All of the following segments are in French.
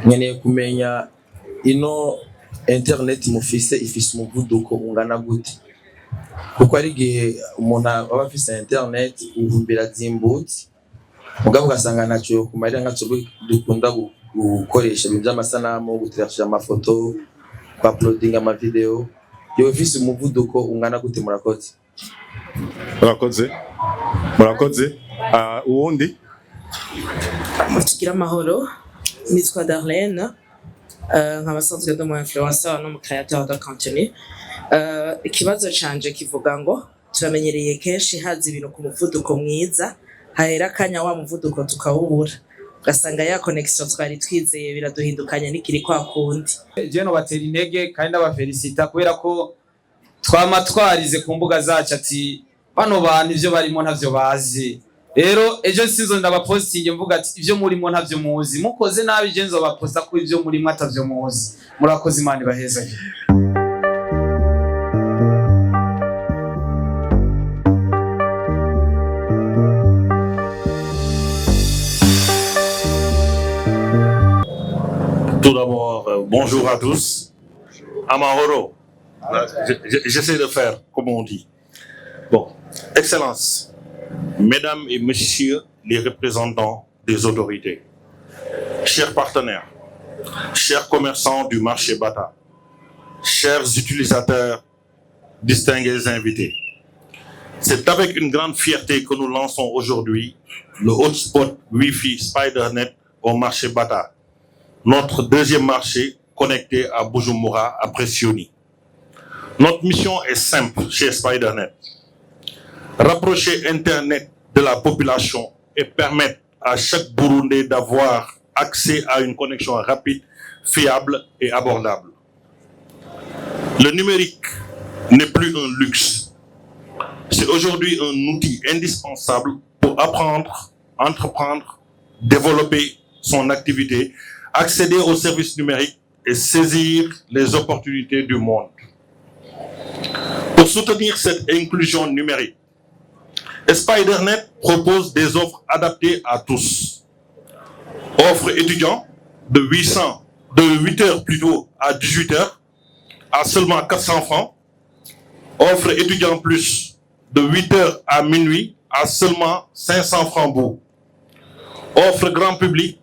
nkeneye kumenya ino internet mufise ifise umuvuduko ungana gute, kuko ari igihe umuntu aba afise internet uvumbira zimbutse mugabo ugasanga ntacyo kumarira nka twe dukunda gukoresha ibintu by'amasanamu, guterasha amafoto, uploading amavideo. Yo ifise umuvuduko ungana gute? Murakoze. Uwundi Mukigira amahoro, nitwa Darlene, nk'abasanzwe ndi influencer no mu createur de contenu. Ikibazo canje kivuga ngo turamenyereye kenshi haza ibintu ku muvuduko mwiza, hahera akanya wa muvuduko tukawubura, ugasanga ya connection twari twizeye biraduhindukanya n'ikiri kwa kundi. Je no batera intege kandi abafelicita kubera ko twama twarize ku mbuga zacu ati bano bantu ivyo barimo ntavyo bazi. Rero ejo sinzo ndabapostinge mvuga ati ivyo murimo ntavyo muzi, mukoze nabi je nzobaposta ko ivyo murimo atavyo muzi. Murakoze, Imana ibaheza. Tout d'abord, bonjour à tous. Amahoro. J'essaie de faire comme on dit. Bon, Excellences, Mesdames et Messieurs les représentants des autorités, chers partenaires, chers commerçants du marché Bata, chers utilisateurs, distingués invités, c'est avec une grande fierté que nous lançons aujourd'hui le hotspot Wi-Fi SpiderNet au marché Bata, notre deuxième marché connecté à Bujumbura, à Pressioni. Notre mission est simple chez SpiderNet: rapprocher Internet de la population et permettre à chaque Burundais d'avoir accès à une connexion rapide, fiable et abordable. Le numérique n'est plus un luxe. C'est aujourd'hui un outil indispensable pour apprendre, entreprendre, développer son activité, accéder aux services numériques et saisir les opportunités du monde. Pour soutenir cette inclusion numérique, SpiderNet propose des offres adaptées à tous. Offre étudiants de 8 heures plutôt à 18 heures à seulement 400 francs. Offre étudiants plus de 8 heures à minuit à seulement 500 francs bout. Offre grand public,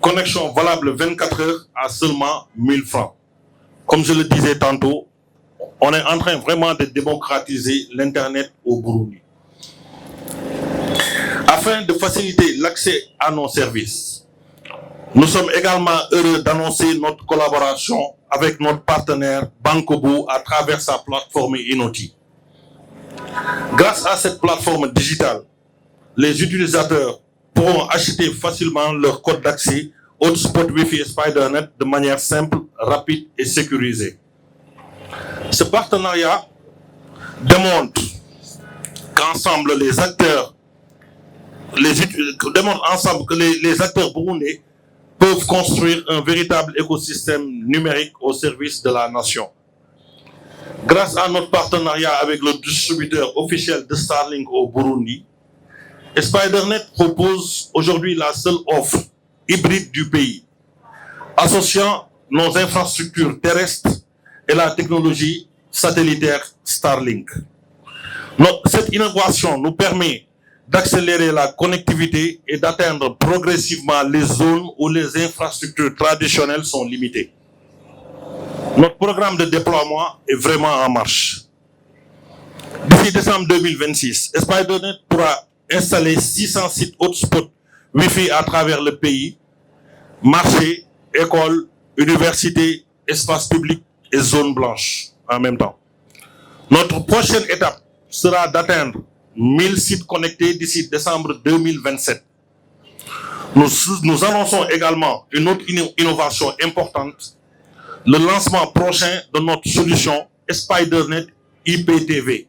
connexion valable 24 heures à seulement 1000 francs. Comme je le disais tantôt, on est en train vraiment de démocratiser l'Internet au Burundi. Afin de faciliter l'accès à nos services, nous sommes également heureux d'annoncer notre collaboration avec notre partenaire Bankobo à travers sa plateforme Inoti. Grâce à cette plateforme digitale, les utilisateurs pourront acheter facilement leur code d'accès hotspot Wi-Fi SpiderNet de manière simple, rapide et sécurisée. Ce partenariat démontre qu'ensemble les acteurs burundais peuvent construire un véritable écosystème numérique au service de la nation. Grâce à notre partenariat avec le distributeur officiel de Starlink au Burundi, SpiderNet propose aujourd'hui la seule offre hybride du pays, associant nos infrastructures terrestres et la technologie satellitaire Starlink. Cette innovation nous permet d'accélérer la connectivité et d'atteindre progressivement les zones où les infrastructures traditionnelles sont limitées. Notre programme de déploiement est vraiment en marche. D'ici décembre 2026, SpiderNet pourra installer 600 sites hotspots Wi-Fi à travers le pays, marchés, écoles, universités, espaces publics et zones blanches en même temps. Notre prochaine étape sera d'atteindre 1000 sites connectés d'ici décembre 2027. Nous annonçons également une autre innovation importante, le lancement prochain de notre solution SpiderNet IPTV.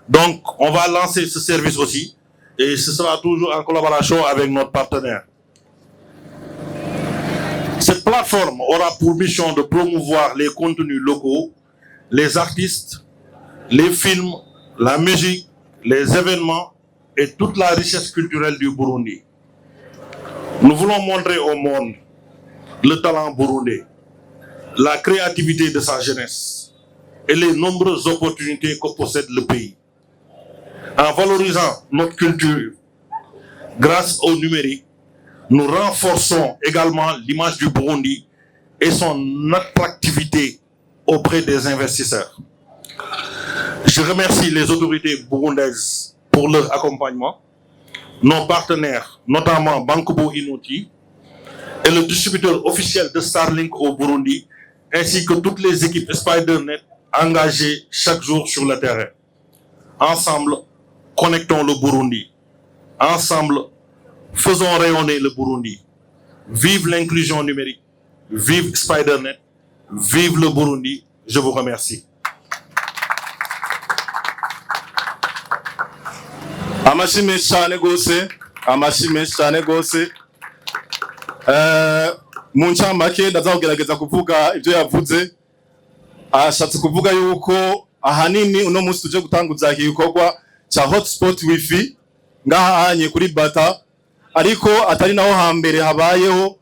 Donc, on va lancer ce service aussi et ce sera toujours en collaboration avec notre partenaire. Cette plateforme aura pour mission de promouvoir les contenus locaux, les artistes, les films, la musique, les événements et toute la richesse culturelle du Burundi. Nous voulons montrer au monde le talent burundais, la créativité de sa jeunesse et les nombreuses opportunités que possède le pays. En valorisant notre culture grâce au numérique, nous renforçons également l'image du Burundi et son attractivité auprès des investisseurs. Je remercie les autorités burundaises pour leur accompagnement, nos partenaires, notamment Bankobo Inouti, et le distributeur officiel de Starlink au Burundi, ainsi que toutes les équipes SpiderNet engagées chaque jour sur le terrain. Ensemble, connectons le Burundi. Ensemble, faisons rayonner le Burundi. Vive l'inclusion numérique, vive SpiderNet, vive le Burundi. Je vous remercie. Amashi menshi cyane gose, amashi menshi cyane gose. Mu ncamake ndaza kugerageza kuvuga ibyo yavuze. Ashatse kuvuga yuko ahanini uno munsi tuje gutanguza iki gikorwa cha hotspot wifi ngahanye kuri Bata, ariko atari naho hambere habayeho.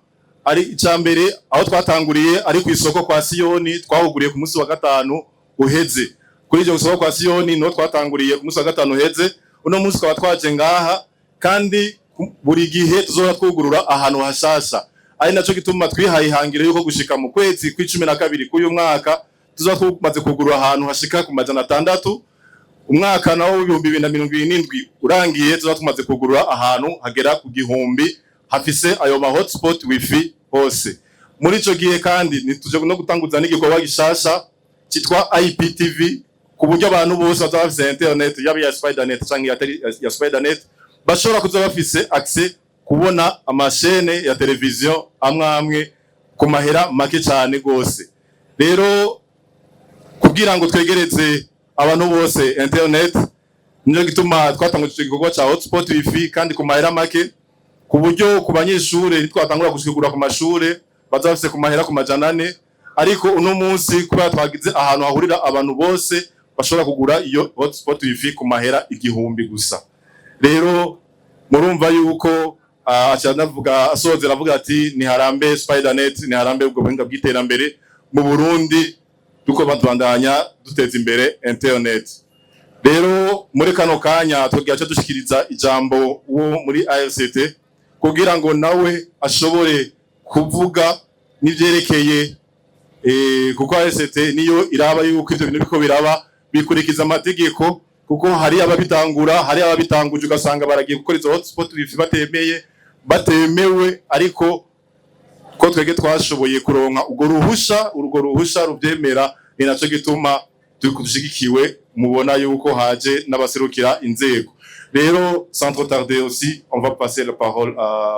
Ari icambere aho twatanguriye ari ku isoko kwa Siyoni, twahuguriye ku munsi wa gatanu uheze. Kuri iryo soko kwa Siyoni no twatanguriye ku munsi wa gatanu uheze. Uno munsi kwa twaje ngaha, kandi buri gihe tuzora twugurura ahantu hashasha. Ari naco gituma twihaye ihangiro yuko gushika mu kwezi kwa12 k'uyu mwaka tuzora tumaze kugurura ahantu hashika ku 600. Umwaka nawo 2027 urangiye tuzora tumaze kugurura ahantu hagera ku 1000 hafise ayo ma hotspot wifi hose. Muri ico gihe kandi nituje no gutanguza n'igikorwa gishasha cyitwa IPTV, ku buryo abantu bose bazaba bafise internet yaba ya SpiderNet cyangwa ya SpiderNet bashobora kuza bafise access kubona amashene ya televiziyo amwe ku mahera make cyane gose. Rero kugira ngo twegereze abantu bose internet, niyo gituma twatanguje igikorwa cha hotspot wifi kandi ku mahera make, ku buryo ku banyeshure twatangura gushigura ku mashure bazaba bafise ku mahera ku 400, ariko uno munsi kuba twagize ahantu hahurira abantu bose bashobora kugura iyo hotspot wifi ku mahera 1000 gusa. Rero murumva yuko acyanavuga asozera avuga ati ni harambe SpiderNet, ni harambe ubwo buhinga bw'iterambere mu Burundi, duko badwandanya duteza imbere internet. Rero muri kano kanya tugiye dushikiriza ijambo wo muri ARCT kugira ngo nawe ashobore kuvuga n'ivyerekeye kuko ARCT niyo iraba yuko ivyo bintu biko biraba bikurikiza amategeko, kuko hari ababitangura, hari ababitanguje ugasanga baragiye gukora izo hotspot wifi batemewe, ariko ko twege twashoboye kuronka urwo ruhusha ruvyemera, ni naco gituma dushigikiwe mubona yuko haje n'abaserukira inzego. Rero sans trop tarder aussi, on va passer la parole à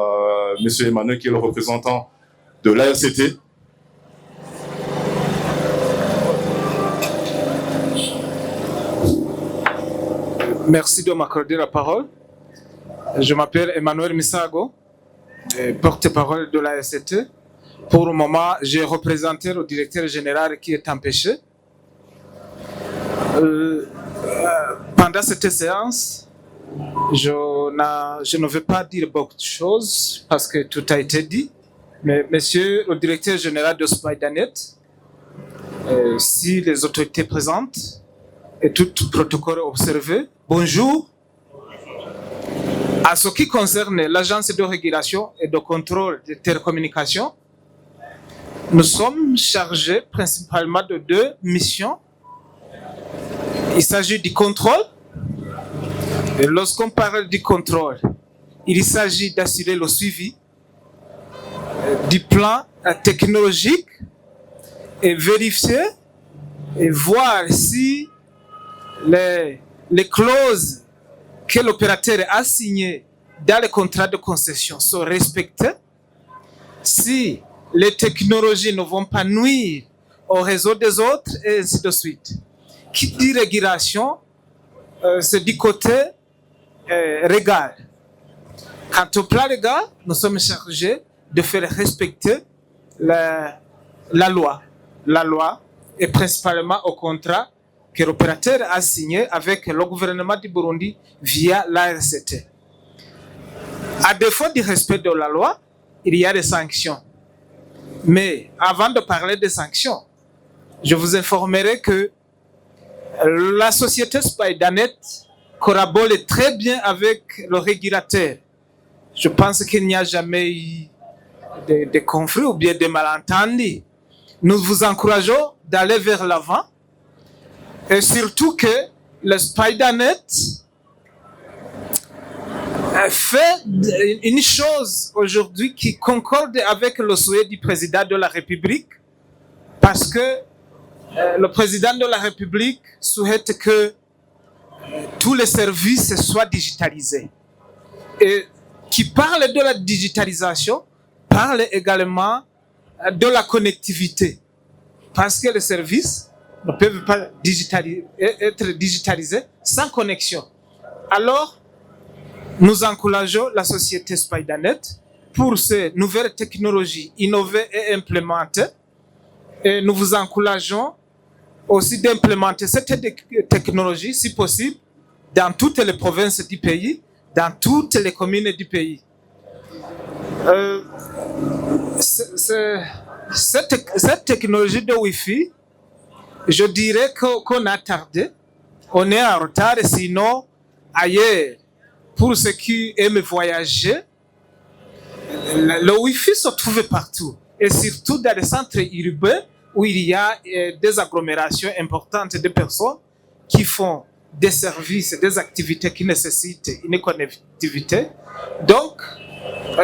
monsieur Emmanuel qui est le représentant de l'ARCT. Merci de m'accorder la parole. Je m'appelle Emmanuel Misago, porte-parole de la RCT. Pour le moment, j'ai représenté le directeur général qui est empêché. Pendant cette séance, je ne vais pas dire beaucoup de choses parce que tout a été dit. Mais monsieur le directeur général de SpiderNet, si les autorités présentes et tout protocole observé, bonjour. À ce qui concerne l'agence de régulation et de contrôle des télécommunications, nous sommes chargés principalement de 2 missions. Il s'agit du contrôle. Et lorsqu'on parle du contrôle, il s'agit d'assurer le suivi du plan technologique et vérifier et voir si les clauses que l'opérateur a signées dans le contrat de concession sont respectées, si les technologies ne vont pas nuire au réseau des autres, et ainsi de suite. Qui dit régulation, c'est du côté légal. Quant au plan légal, nous sommes chargés de faire respecter la loi. La loi est principalement au contrat que l'opérateur a signé avec le gouvernement du Burundi via l'ARCT. À défaut du respect de la loi, il y a des sanctions. Mais avant de parler des sanctions, je vous informerai que la société Spidernet collabore très bien avec le régulateur. Je pense qu'il n'y a jamais eu de conflits ou bien de malentendus. Nous vous encourageons d'aller vers l'avant et surtout que le Spidernet fait une chose aujourd'hui qui concorde avec le souhait du président de la République, parce que le président de la République souhaite que tous les services soient digitalisés. Et qui parle de la digitalisation parle également de la connectivité, parce que les services ne peuvent pas être digitalisés sans connexion. Alors, nous encourageons la société Spidernet pour ces nouvelles technologies innovées et implémentées. Et nous vous encourageons aussi d'implémenter cette technologie, si possible, dans toutes les provinces du pays, dans toutes les communes du pays. Cette technologie de Wi-Fi, je dirais qu'on a tardé, on est en retard, sinon ailleurs, pour ceux qui aiment voyager, le Wi-Fi se trouve partout, et surtout dans les centres urbains où il y a des agglomérations importantes de personnes qui font des services, des activités qui nécessitent une connectivité. Donc,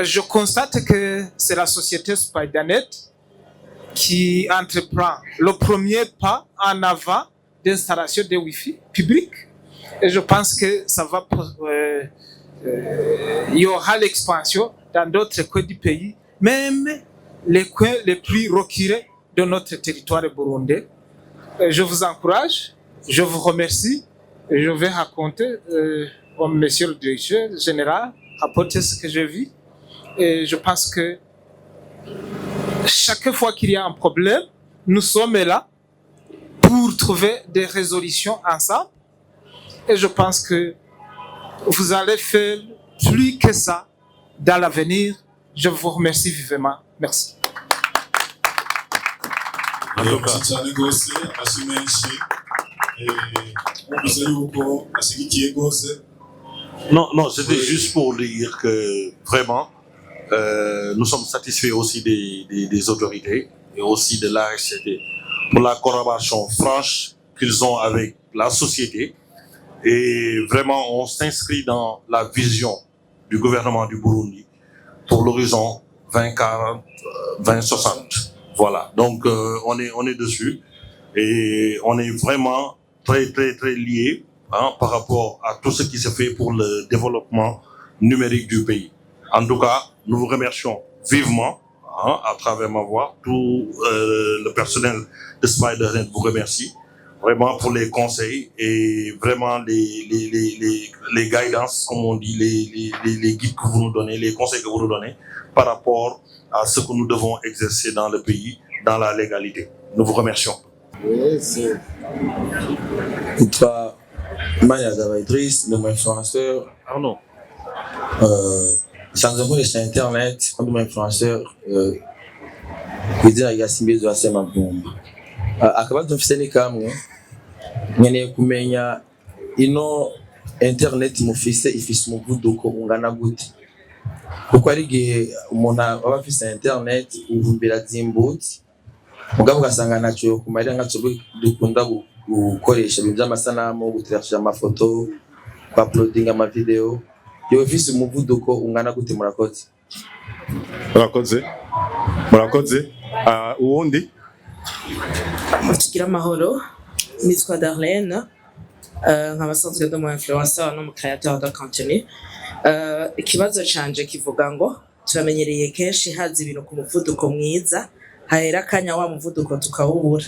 je constate que c'est la société Spidernet qui entreprend le premier pas en avant d'installation de Wi-Fi public. Et je pense que ça va, il y aura l'expansion dans d'autres coins du pays, même les coins les plus reculés de notre territoire burundais. Je vous encourage, je vous remercie, et je vais raconter au monsieur le directeur général, rapporter ce que j'ai vu. Et je pense que chaque fois qu'il y a un problème, nous sommes là pour trouver des résolutions ensemble. Et je pense que vous allez faire plus que ça dans l'avenir. Je vous remercie vivement. Merci. Non, c'était juste pour dire que vraiment, nous sommes satisfaits aussi des autorités et aussi de l'ARCT pour la collaboration franche qu'ils ont avec la société. Et vraiment, on s'inscrit dans la vision du gouvernement du Burundi pour l'horizon 2040, 2060. Voilà. Donc, on est dessus et on est vraiment très liés par rapport à tout ce qui se fait pour le développement numérique du pays. En tout cas, nous vous remercions vivement à travers ma voix. Tout le personnel de Spidernet vous remercie vraiment pour les conseils et vraiment les guidances, comme on dit, les guides que vous nous donnez, les conseils que vous nous donnez par rapport à ce que nous devons exercer dans le pays, dans la légalité. Nous vous remercions. Oui, c'est... Toi, Maya Idriss, mon influenceur. Arnaud. Sans avoir sur Internet, quand mon influenceur, je dis à Yasimbe de Asema Bomba. Akaba dufise kamwe nkeneye kumenya ino internet mufise ifise umuvuduko ungana gute, kuko ari gihe umuntu aba afise internet uvumbira zimbutse mugabo ugasanga ntacyo kumarira nkacyo dukunda gukoresha ibintu by'amasanamu, guterasha amafoto, uploading amavideo. Yo ifise umuvuduko ungana gute? murakoze uwundi Tugira amahoro, nitwa Darlene, nk'abasanzwe ndi mu influencer no mu créateur de contenu. Ikibazo canje kivuga ngo turamenyereye kenshi haza ibintu ku muvuduko mwiza, hahera akanya wa muvuduko tukawubura,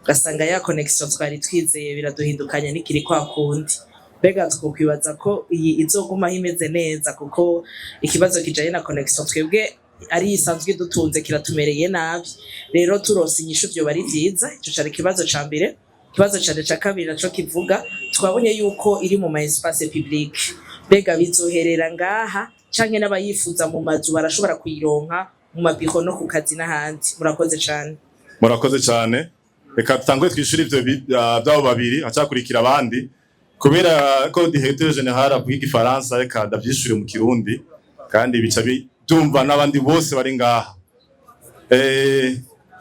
ugasanga ya connection twari twizeye biraduhindukanya n'ikiri kwa kundi. Mbega twokwibaza ko iyi izoguma imeze neza, kuko ikibazo kijanye na connection twebwe ari isanzwe dutunze kiratumereye nabi. Rero turose inyishu byo bari byiza. Ico cyari kibazo ca mbere. Kibazo cyane ca kabiri naco kivuga twabonye yuko iri mu ma espace public. Mbega bizoherera ngaha canke n'abayifuza mu mazu barashobora kuyironka mu mabiro no ku kazi n'ahandi. Murakoze cyane. Murakoze cyane. Reka tutangwe twishura ivyo byabo babiri acakurikira abandi kubera ko directeur general avuga igifaransa reka ndavyishure mu kirundi kandi bica byumva n'abandi bose bari ngaha.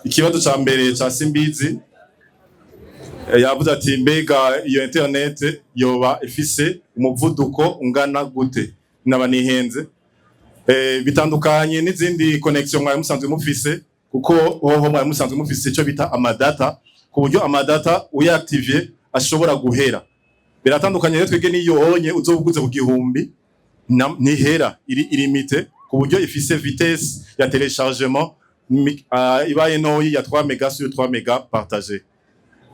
Ikibazo ca mbere ca Simbizi yavuze ati mbega iyo internet yoba ifise umuvuduko ungana gute naba nihenze. Bitandukanye n'izindi connection mwari musanzwe mufise kuko hoho mwari musanzwe mufise ico bita amadata ku buryo amadata uyactive ashobora guhera. Biratandukanye rero twege niyo onye uzobuguze ku gihumbi nihera iri limite ku buryo ifise vitesse ya téléchargement ibaye ntoyi ya 3 mega sur 3 mega partagé.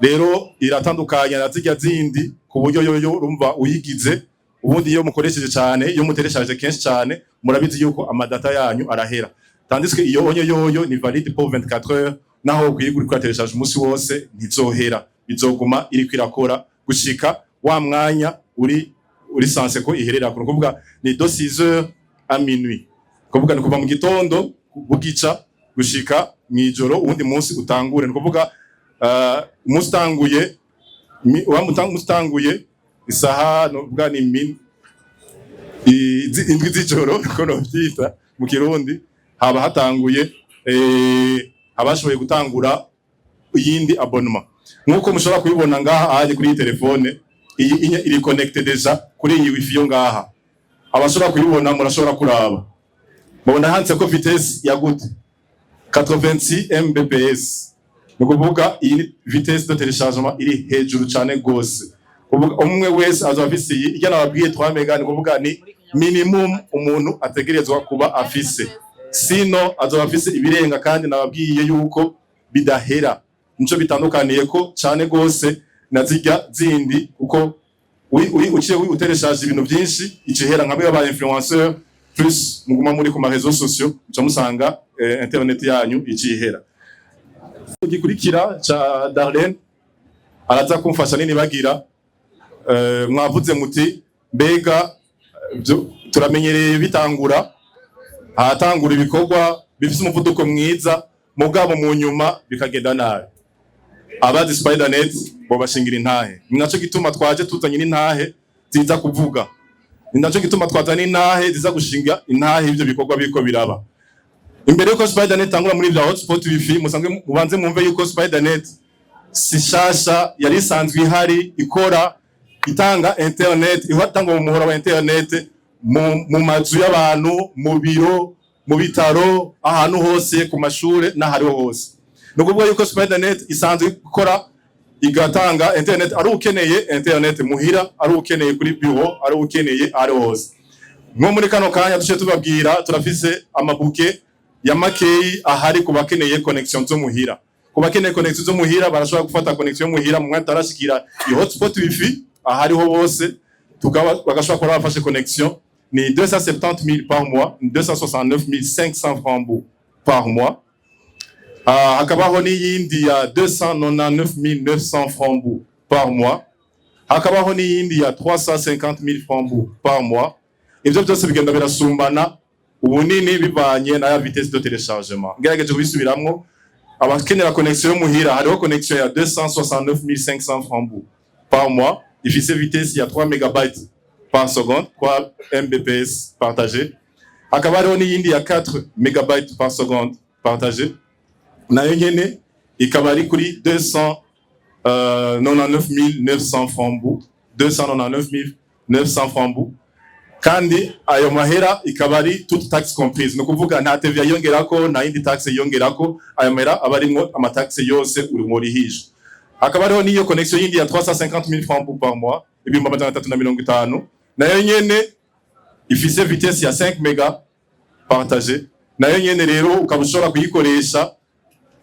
Rero iratandukanye na zirya zindi ku buryo yoyo urumva uyigize ubundi iyo mukoresheje cyane iyo mutereshaje kenshi cyane murabizi yuko amadata yanyu arahera. Tandis que iyo onye yoyo ni valide pour 24 heures naho kwigura kwa tereshaje umunsi wose ntizohera bizoguma iri kwirakora gushika wa mwanya uri sanse ko iherera kuvuga ni 6 heures à minuit kuvuga ni kuva mu gitondo bugica gushika mwijoro ubundi munsi utangure ni kuvuga mustanguye mustanguye isaha no kuvuga ni indwi z'ijoro ko no byita mu kirundi haba hatanguye abashoboye gutangura yindi abonnement nkuko mushobora kubibona ngaha aje kuri telefone iyi iri connected deja kuri iyi wifi yo ngaha abashobora kubibona murashobora kuraba mubona hanze ko vitesse ya gute 86 mbps nukuvuga iyi vitesse de téléchargement iri hejuru cyane gose umwe wese azafise ijya nababwiye 3 mega nukuvuga ni minimum umuntu ategerezwa kuba afise sino azafise ibirenga kandi nababwiye yuko bidahera nico bitandukaniye ko cyane gose nazijya zindi kuko uciye utereshaje ibintu byinshi icihera nka baba influenceur plus muguma muri ku ma réseaux sociaux cyo musanga internet yanyu icihera. Gikurikira cha Darlene araza kumfasha nini bagira mwavuze muti mbega turamenyereye bitangura ahatangura ibikorwa bifise umuvuduko mwiza mugabo mu nyuma bikagenda nabi. Abazi Spidernet bo bashingira intahe ninaco gituma twaje tuzanye n'intahe ziza kuvuga ninaco gituma twazanye intahe ziza gushinga intahe ivyo bikorwa biko biraba. Imbere yuko Spidernet tangura muri vya hotspot wifi musanzwe mubanze mumve yuko Spidernet si shasha yari isanzwe ihari ikora itanga internet ihatanga mu muhora wa internet mu mazu y'abantu mu biro mu bitaro ahantu hose ku mashure n'ahariho hose. Nukuvuga yuko Spidernet isanzwe ikora igatanga internet ari ukeneye internet muhira ari ukeneye kuri bureau ari ukeneye ari hose. Nko muri kano kanya duce tubabwira turafise amabuke ya makeyi ahari kubakeneye connection zo muhira. Kubakeneye connection zo muhira barashobora gufata connection muhira mu mwanya arashikira i hotspot wifi ahariho bose tukaba bagashobora kuba bafashe connection ni 270 000 par mois, 269 500 francs par mois. Hakabaho n'iyindi ya 299 900 francs par mois. Hakabaho n'iyindi ya 350 000 francs par mois. Ivyo byose bigenda birasumbana ubunini bivanye na ya vitesse de téléchargement. Ngerageje kubisubiramwo abakenera connexion muhira hariho connexion ya 269 500 francs par mois. Ifise vitesse ya 3 megabytes par seconde, 3 mbps partagé. Hakaba hariho n'iyindi ya 4 megabytes par seconde partagé. Nayo nyene ikaba ari kuri 299 900 francs 299 900 francs kandi ayo mahera ikaba ari toute taxe comprise no kuvuga nta TVA yongerako na indi taxe yongerako ayo mahera abarimwo amataxe yose uri muri hije. Hakaba hariho niyo connexion yindi ya 350 000 francs par mois ibimba 350 nayo nyene ifise vitesse ya 5 mega partagé. Nayo nyene rero ukabushobora kuyikoresha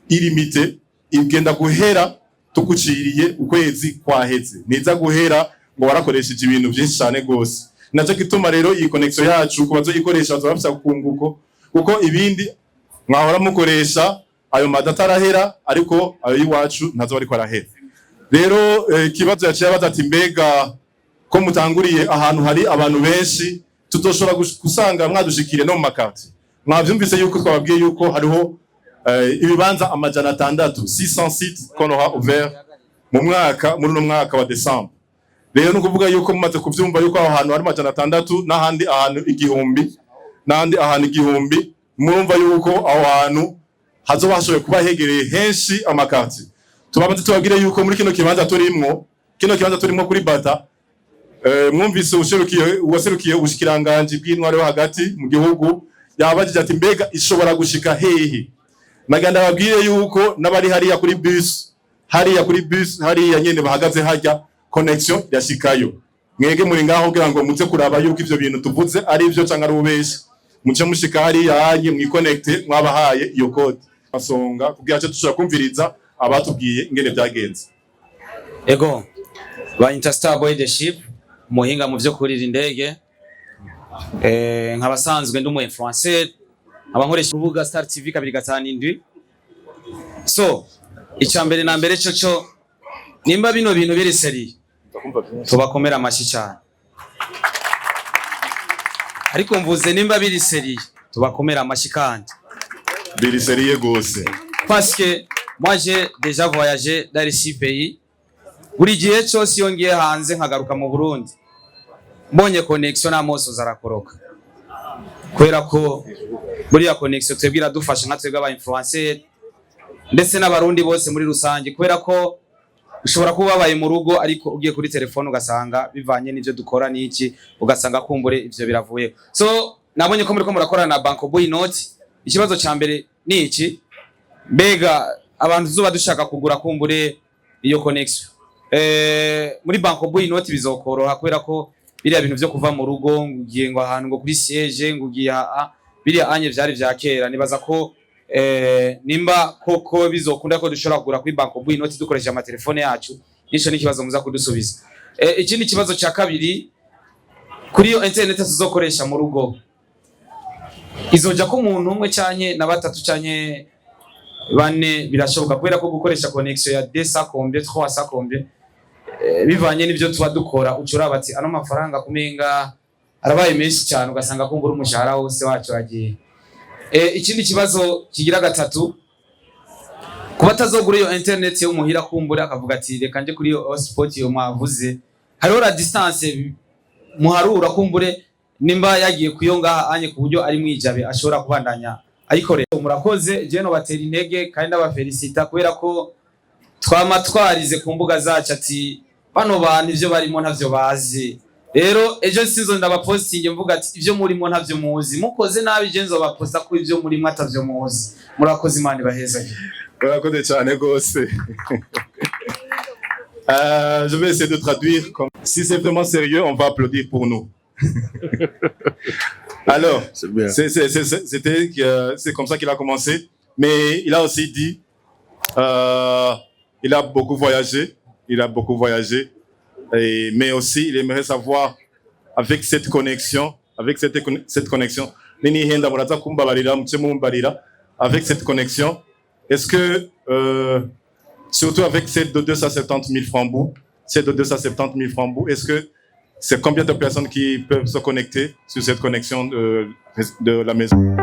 ilimite igenda guhera tukuciriye ukwezi kwaheze niza guhera ngo warakoresheje ibintu byinshi cyane gose. Naco gituma rero iyi connection yacu kubazo ikoresha bazabafisa kunguko kuko ibindi mwahora mukoresha ayo madata arahera ariko ayo iwacu ntazo bari kwarahera. Rero kibazo yaciye bazati mbega ko mutanguriye ahantu hari abantu benshi tutoshobora gusanga mwadushikire no mu makati mwavyumvise yuko twababwiye yuko hariho ibibanza amajana 600 sites qu'on aura ouvert muri uno mwaka wa December. Rero no kuvuga yuko mumaze kuvyumva yuko aho hantu hari amajana 600 n'ahandi ahantu igihumbi murumva yuko aho hantu hazoba hashoboye kuba hegereye henshi amakarti. Tubabanze tubabwire yuko muri kino kibanza turimo kuri Bata mwumvise uwaserukiye ubushikiranganje bw'intwaro hagati mu gihugu yabajije ati mbega ishobora gushika hehe. Naganda babwire yuko nabari hariya kuri bus hariya nyene bahagaze hajya connection yashikayo. Mwege muri ngaho kugira ngo muze kuraba yuko ivyo bintu tuvuze ari ivyo canke ari ubeshi. Muce mushika hariya hanye mwiconnecte mwabahaye iyo code. Asonga kugira cyo tushaka kumviriza abatubwiye ingene byagenze. Ego ba Interstar Boy Leadership muhinga mu byo kurira indege nkabasanzwe ndi umu influencer abankoresha urubuga Star TV 257. So icambere na mbere cyo nimba bino bintu biri seri tubakomera amashi cyane, ariko mvuze nimba biri seri tubakomera amashi kandi biri seri gose parce que moi j'ai déjà voyagé dans les 6 pays. Buri gihe cyose yongiye hanze nkagaruka mu Burundi mbonye connection n'amoso zarakoroka, kwera ko buriya connection twebwira dufasha nka twebwe aba influencer ndetse n'abarundi bose muri rusange, kwera ko ushobora kuba babaye mu rugo ariko ugiye kuri telefone ugasanga bivanye n'ivyo dukora n'iki ugasanga kumbure ivyo biravuye. So nabonye ko muri ko murakorana na Banco Boy Note. Ikibazo ca mbere ni iki, mbega abantu zuba dushaka kugura kumbure iyo connection muri Banco Boy Note bizokoroha kwera ko biriya bintu vyo kuva mu rugo ngugiye ngo ahantu ngo kuri siège ngugiye biriya anye vyari vya kera. Nibaza ko nimba koko bizokunda ko dushobora kugura kuri Banco Boy Note dukoresha amatelefone yacu, nico ni kibazo muza kudusubiza. Ikindi kibazo ca kabiri, kuri iyo internet tuzokoresha mu rugo izoja ko umuntu umwe canke na batatu canke bane birashoboka, kubera ko gukoresha connection ya 200 combien 300 combien bivanye n'ivyo tuba dukora ucura bati ano mafaranga kumenga arabaye menshi cyane ugasanga kumbura umushahara wose wacu agiye. Ikindi kibazo kigira gatatu, kuba tazogura iyo internet yo muhira kumbura akavuga ati reka nje kuri iyo hotspot yo mwavuze, hariho la distance muharura kumbure nimba yagiye kuyonga anye ku buryo ari mwijabe ashobora kubandanya ayikore. Murakoze je no batera intege kandi abafelicita kubera ko twamatwarize ku mbuga zacu ati bano bantu ivyo barimo ntavyo bazi. Rero ejo sizo ndabapostinge mvuga ati ivyo murimo ntavyo muzi, mukoze nabi je nzobaposta ko ivyo murimo atavyo muzi. Murakoze Imana ibaheza. Murakoze cyane gose. Je vais essayer de traduire comme si c'est vraiment sérieux, on va applaudir pour nous. Alors, c'est comme ça qu'il a commencé, mais il a aussi dit, il a beaucoup voyagé, mais aussi il aimerait savoir avec cette connexion, avec cette connexion, est-ce que surtout avec cette de 270 000 francs bout, est-ce que c'est combien de personnes qui peuvent se connecter sur cette connexion de la maison?